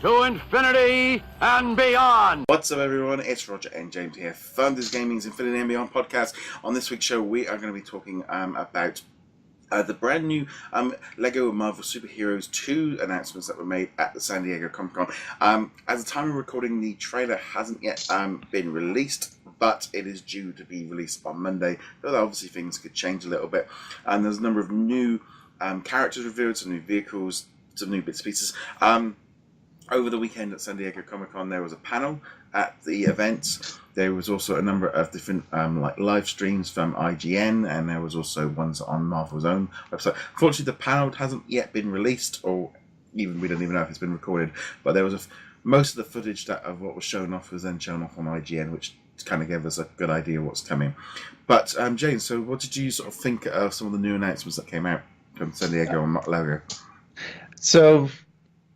to infinity and beyond. What's up, everyone? It's Roger and James here, Thunders Gaming's Infinity and Beyond podcast. On this week's show, we are going to be talking about the brand new Lego Marvel Superheroes 2 announcements that were made at the San Diego Comic-Con. At the time of recording, the trailer hasn't yet been released, but it is due to be released on Monday, though obviously things could change a little bit. And there's a number of new characters revealed, some new vehicles, some new bits and pieces. Over the weekend at San Diego Comic-Con, there was a panel at the event. There was also a number of different like live streams from IGN, and there was also ones on Marvel's own website. Unfortunately, the panel hasn't yet been released, or even we don't even know if it's been recorded. But there was most of the footage of what was shown off was then shown off on IGN, which kind of gave us a good idea of what's coming. But Jane, so what did you sort of think of some of the new announcements that came out from San Diego and Lego? So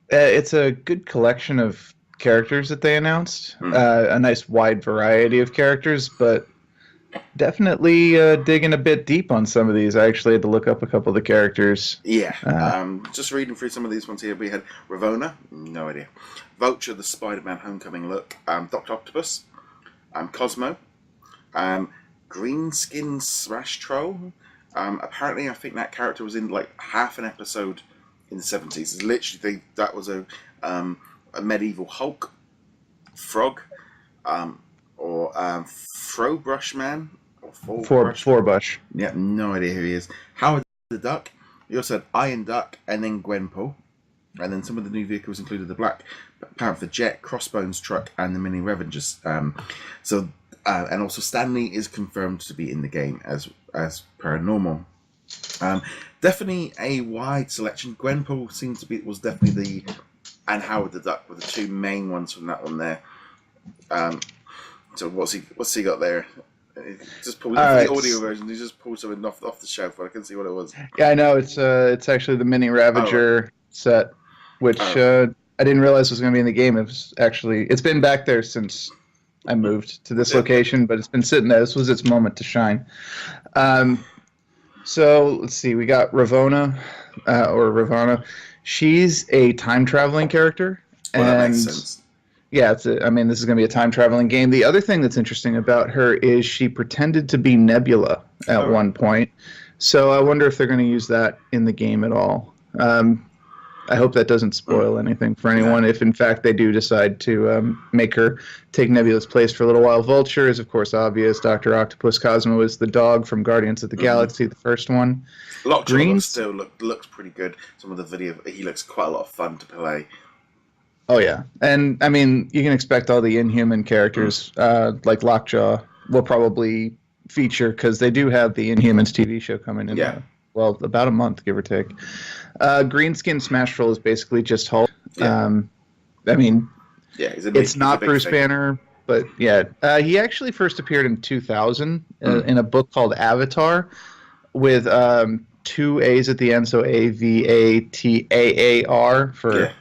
it's a good collection of characters that they announced. A nice wide variety of characters, but definitely digging a bit deep on some of these. I actually had to look up a couple of the characters. Yeah, just reading through some of these ones here. We had Ravana, no idea. Vulture, the Spider-Man Homecoming look. Dr. Octopus. Cosmo. Greenskin Smash Troll. Apparently, I think that character was in like half an episode in the 70s. Literally, that was a medieval Hulk, Frog, or Throwbrush Man, or Forbush. Yeah, no idea who he is. Howard the Duck. You also had Iron Duck, and then Gwenpool. And then some of the new vehicles included the Black Panther jet, Crossbones truck, and the Mini Revengers. And also Stanley is confirmed to be in the game as per normal. Definitely a wide selection. Gwenpool was definitely and Howard the Duck were the two main ones from that one there. So what's he got there? Just pulled the audio version. He just pulled something off the shelf. I couldn't see what it was. Yeah, I know it's actually the Mini Ravager set, which I didn't realize was going to be in the game. It's been back there since I moved to this location, but it's been sitting there. This was its moment to shine. So let's see. We got Ravana. She's a time traveling character, that makes sense. Yeah, this is going to be a time traveling game. The other thing that's interesting about her is she pretended to be Nebula at one point. So I wonder if they're going to use that in the game at all. I hope that doesn't spoil anything for anyone if, in fact, they do decide to make her take Nebula's place for a little while. Vulture is, of course, obvious. Dr. Octopus. Cosmo is the dog from Guardians of the Galaxy, the first one. Lockjaw still looks pretty good. Some of the video, he looks quite a lot of fun to play. Oh, yeah. And, I mean, you can expect all the Inhuman characters, like Lockjaw, will probably feature, because they do have the Inhumans TV show coming in. Yeah. About a month, give or take. Greenskin Smash Troll is basically just Hulk. Yeah. It's not Bruce Banner, but yeah. He actually first appeared in 2000 in a book called Avatar with 2 A's at the end, so Avatar for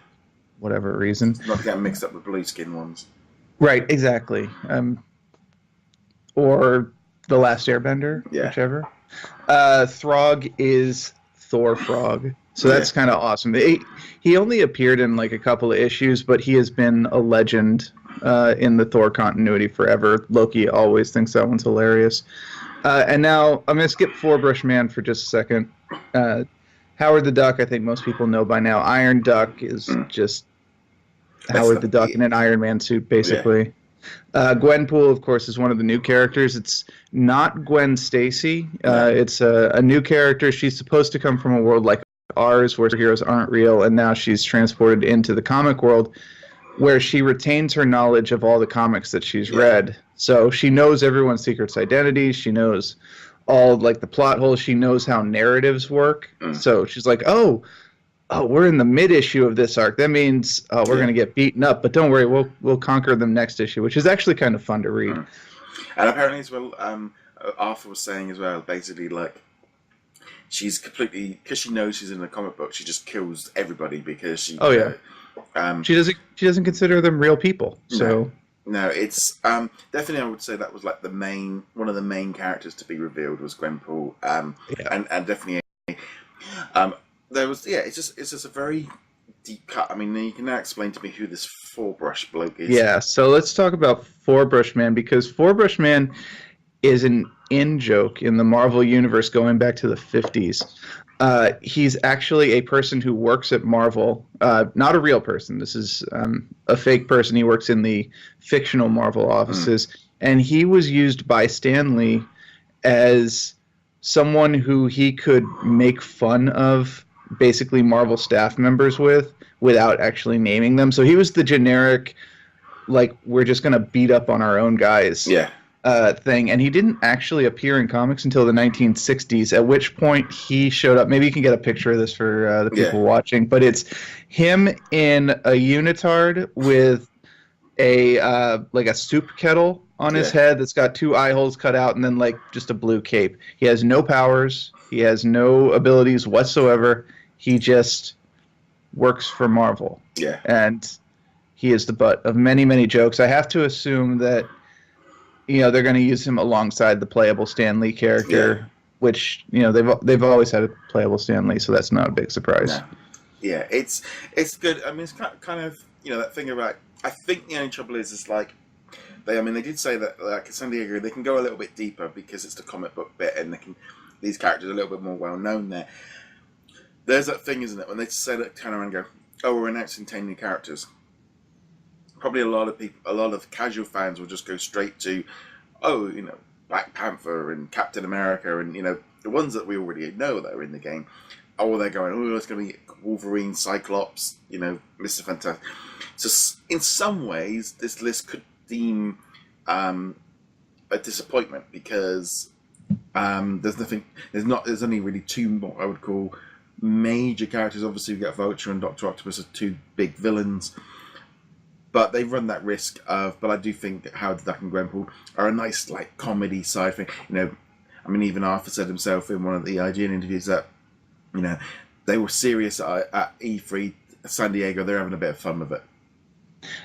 whatever reason. Not getting mixed up with blue skin ones. Right, exactly. Or The Last Airbender, whichever. Throg is Thor Frog. So that's kind of awesome. He only appeared in like a couple of issues, but he has been a legend in the Thor continuity forever. Loki always thinks that one's hilarious. And now I'm going to skip Forbrush Man for just a second. Howard the Duck, I think most people know by now. Iron Duck is just Howard the Duck in an Iron Man suit, basically. Gwenpool, of course, is one of the new characters. It's not Gwen Stacy. It's a new character. She's supposed to come from a world like ours where heroes aren't real, and now she's transported into the comic world where she retains her knowledge of all the comics that she's read. So she knows everyone's secrets identities. She knows all like the plot holes. She knows how narratives work. So she's like, oh, we're in the mid-issue of this arc. That means we're going to get beaten up, but don't worry, we'll conquer them next issue, which is actually kind of fun to read. And apparently as well, Arthur was saying as well, basically like, she's completely, because she knows she's in a comic book, she just kills everybody because she... Oh, yeah. She doesn't consider them real people, so... No, it's definitely. I would say that was like one of the main characters to be revealed was Gwenpool, and definitely there was it's just a very deep cut. I mean, you can now explain to me who this Four-Brush bloke is. Yeah, so let's talk about Four-Brush Man, because Four-Brush Man is an in-joke in the Marvel Universe going back to the 50s. He's actually a person who works at Marvel, not a real person. This is a fake person. He works in the fictional Marvel offices, and he was used by Stan Lee as someone who he could make fun of basically Marvel staff members without actually naming them. So he was the generic, like, we're just going to beat up on our own guys thing. And he didn't actually appear in comics until the 1960s, at which point he showed up. Maybe you can get a picture of this for the people watching. But it's him in a unitard with a like a soup kettle on his head that's got 2 eye holes cut out, and then like just a blue cape. He has no powers. He has no abilities whatsoever. He just works for Marvel. Yeah. And he is the butt of many, many jokes. I have to assume that, you know, they're going to use him alongside the playable Stan Lee character, which, you know, they've always had a playable Stan Lee, so that's not a big surprise. No. Yeah, it's good. I mean, it's kind of, you know, that thing about, I think the only trouble is like, they did say that, like, San Diego, they can go a little bit deeper because it's the comic book bit, and these characters are a little bit more well known there. There's that thing, isn't it, when they say that, turn around and go, oh, we're announcing 10 new characters. Probably a lot of casual fans will just go straight to, oh, you know, Black Panther and Captain America, and, you know, the ones that we already know that are in the game. Oh, they're going, oh, it's going to be Wolverine, Cyclops, you know, Mr. Fantastic. So in some ways, this list could deem a disappointment, because there's only really 2 what I would call major characters. Obviously, we got Vulture and Dr. Octopus are 2 big villains, but they run that risk of. But I do think Howard the Duck and Gwenpool are a nice, like, comedy side thing. You know, I mean, even Arthur said himself in one of the IGN interviews that, you know, they were serious at E3 San Diego. They're having a bit of fun with it.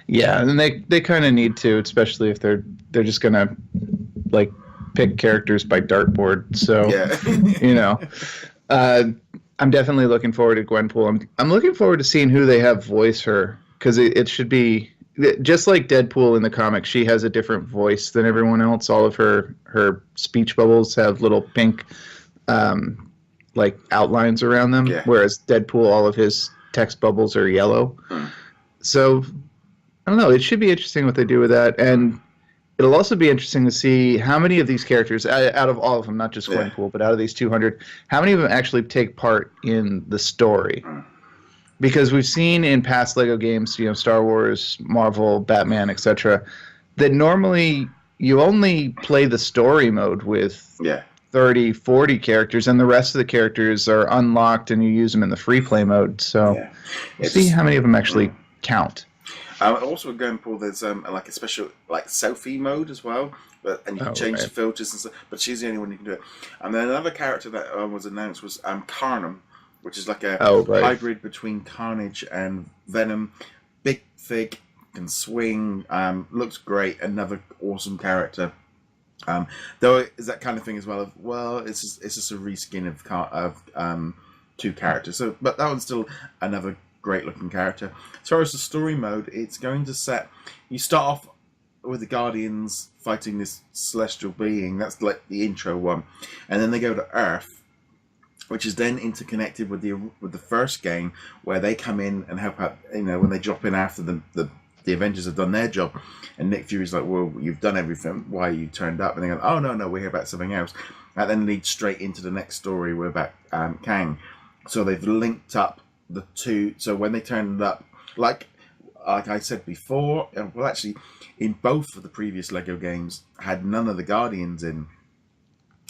Yeah, and they kind of need to, especially if they're just gonna, like, pick characters by dartboard. So, you know, I'm definitely looking forward to Gwenpool. I'm looking forward to seeing who they have voice her, because it should be just like Deadpool in the comics. She has a different voice than everyone else. All of her speech bubbles have little pink like outlines around them, whereas Deadpool, all of his text bubbles are yellow. So I don't know. It should be interesting what they do with that, and it'll also be interesting to see how many of these characters, out of all of them, not just Gwenpool, but out of these 200, how many of them actually take part in the story. Because we've seen in past LEGO games, you know, Star Wars, Marvel, Batman, etc., that normally you only play the story mode with 30, 40 characters, and the rest of the characters are unlocked and you use them in the free play mode. So we'll see how many of them actually count. Also with Gwenpool, there's like a special, like, selfie mode as well, and you can change the filters and stuff. But she's the only one you can do it. And then another character that was announced was Carnom, which is like a hybrid between Carnage and Venom. Big, thick, can swing, looks great. Another awesome character. Though it's that kind of thing as well. It's just a reskin of 2 characters. So, but that one's still another great looking character. As far as the story mode, it's going to set. You start off with the Guardians fighting this celestial being. That's like the intro one, and then they go to Earth, which is then interconnected with the first game, where they come in and help out. You know, when they drop in after the Avengers have done their job, and Nick Fury's like, "Well, you've done everything. Why you turned up?" And they go, "Oh no, we're here about something else." That then leads straight into the next story. We're about Kang. So they've linked up the 2. So when they turned up, like I said before, well, actually, in both of the previous LEGO games, had none of the Guardians in,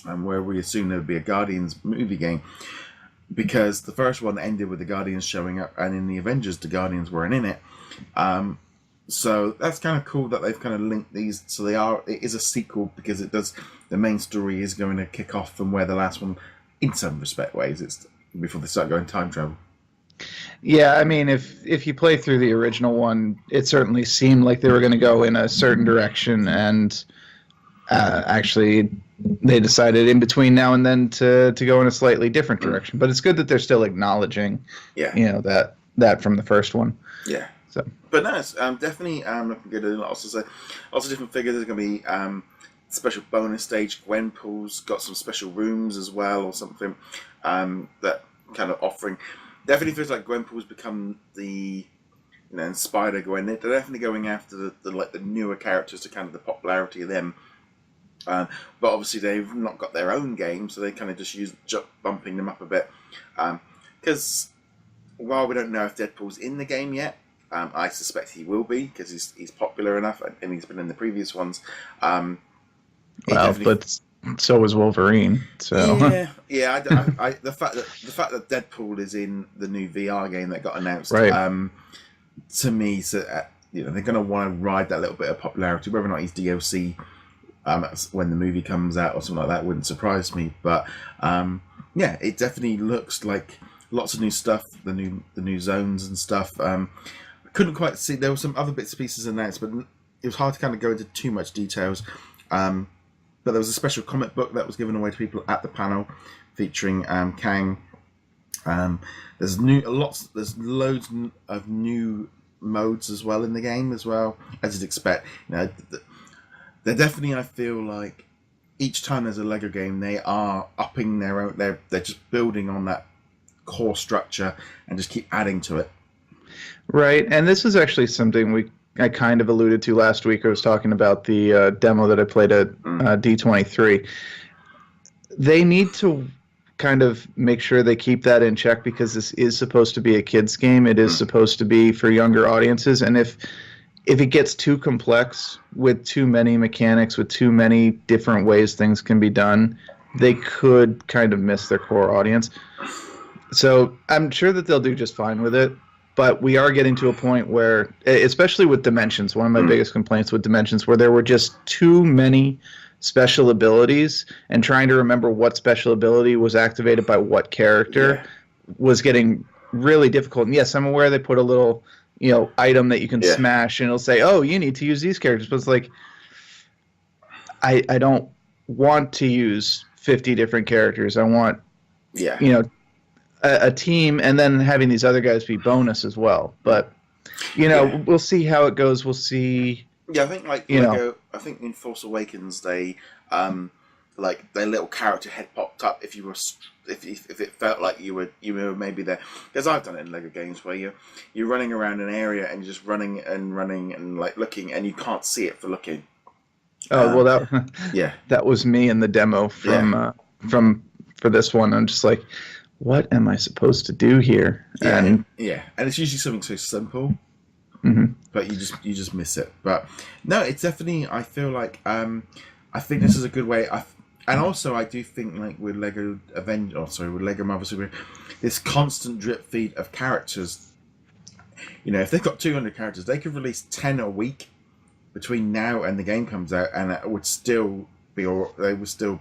and where we assumed there would be a Guardians movie game, because the first one ended with the Guardians showing up, and in the Avengers, the Guardians weren't in it. So that's kind of cool that they've kind of linked these. So it is a sequel, because the main story is going to kick off from where the last one, in some ways, it's before they start going time travel. Yeah, I mean, if you play through the original one, it certainly seemed like they were going to go in a certain direction, and actually they decided in between now and then to go in a slightly different direction. But it's good that they're still acknowledging, you know, that from the first one. Yeah. So, but no, it's definitely looking good. And lots of different figures. There's going to be special bonus stage. Gwenpool's got some special rooms as well, or something that kind of offering. Definitely feels like Gwenpool's become the and Spider Gwen. They're definitely going after the newer characters to kind of the popularity of them. But obviously they've not got their own game, so they kind of just use bumping them up a bit. Because while we don't know if Deadpool's in the game yet, I suspect he will be because he's popular enough and he's been in the previous ones. But so was Wolverine. So yeah. The fact that Deadpool is in the new VR game that got announced, right. To me, so they're going to want to ride that little bit of popularity. Whether or not he's DLC when the movie comes out or something like that wouldn't surprise me. But it definitely looks like lots of new stuff. The new zones and stuff. I couldn't quite see. There were some other bits and pieces announced, but it was hard to kind of go into too much details. But there was a special comic book that was given away to people at the panel, featuring Kang. There's loads of new modes as well in the game as well, as you'd expect. They're definitely, I feel like each time there's a Lego game, they are upping their own. They're just building on that core structure and just keep adding to it. Right, and this is actually something I kind of alluded to last week. I was talking about the demo that I played at D23. They need to kind of make sure they keep that in check because this is supposed to be a kids game. It is supposed to be for younger audiences, and if it gets too complex with too many mechanics, with too many different ways things can be done, they could kind of miss their core audience. So I'm sure that they'll do just fine with it. But we are getting to a point where, especially with Dimensions, one of my biggest complaints with Dimensions, where there were just too many special abilities, and trying to remember what special ability was activated by what character was getting really difficult. And yes, I'm aware they put a little, item that you can smash, and it'll say, "Oh, you need to use these characters." But it's like, I don't want to use 50 different characters. I want, a team, and then having these other guys be bonus as well. But we'll see how it goes. We'll see. Yeah, I think Lego. I think in Force Awakens they their little character head popped up if it felt like you were maybe there, because I've done it in Lego games where you're running around an area and you're just running and like looking and you can't see it for looking. Oh well, that was me in the demo for this one. I'm just like, what am I supposed to do here? And it's usually something so simple, but you just miss it. But no, it's definitely. I feel like I think this is a good way. And also I do think like with Lego with Lego Marvel Super, this constant drip feed of characters. If they've got 200 characters, they could release 10 a week between now and the game comes out, and it would still be. They would still.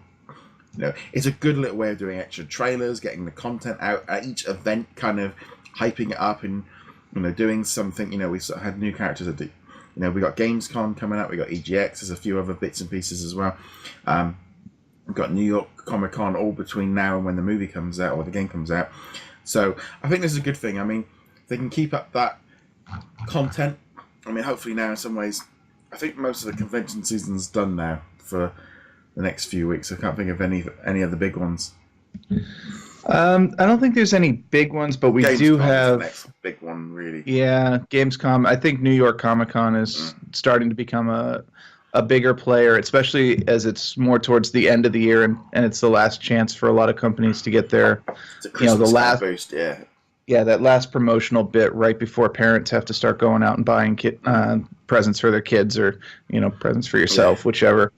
It's a good little way of doing extra trailers, getting the content out at each event, kind of hyping it up and doing something. We sort of had new characters that do. We got Gamescom coming up, we got EGX, there's a few other bits and pieces as well. We've got New York Comic Con all between now and when the movie comes out or the game comes out. So I think this is a good thing. I mean, they can keep up that content. I mean, hopefully now in some ways, I think most of the convention season's done now for the next few weeks. I can't think of any of the big ones. I don't think there's any big ones, but we do have the next big one, really. Yeah, Gamescom. I think New York Comic Con is starting to become a bigger player, especially as it's more towards the end of the year, and it's the last chance for a lot of companies to get their the last boost, that last promotional bit right before parents have to start going out and buying presents for their kids or presents for yourself, whichever.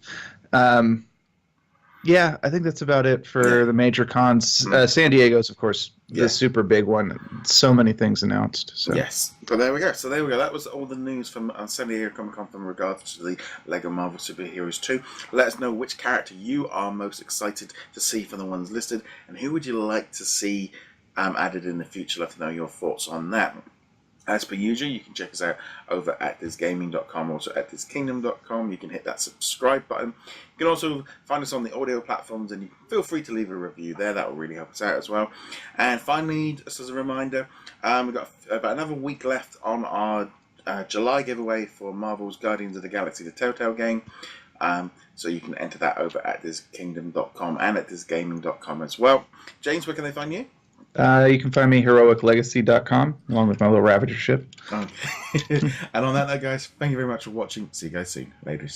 I think that's about it for the major cons. San Diego's, of course, the super big one. So many things announced. So. Yes. So there we go. That was all the news from San Diego Comic Con from regards to the Lego Marvel Superheroes 2. Let us know which character you are most excited to see from the ones listed, and who would you like to see added in the future. Let us know your thoughts on that. As per usual, you can check us out over at DisKingdom.com, also at DisKingdom.com. You can hit that subscribe button. You can also find us on the audio platforms, and you can feel free to leave a review there. That will really help us out as well. And finally, just as a reminder, we've got about another week left on our July giveaway for Marvel's Guardians of the Galaxy, the Telltale game. So you can enter that over at DisKingdom.com and at DisGaming.com as well. James, where can they find you? You can find me heroiclegacy.com along with my little Ravager ship. Okay. And on that note, guys, thank you very much for watching. See you guys soon. Later.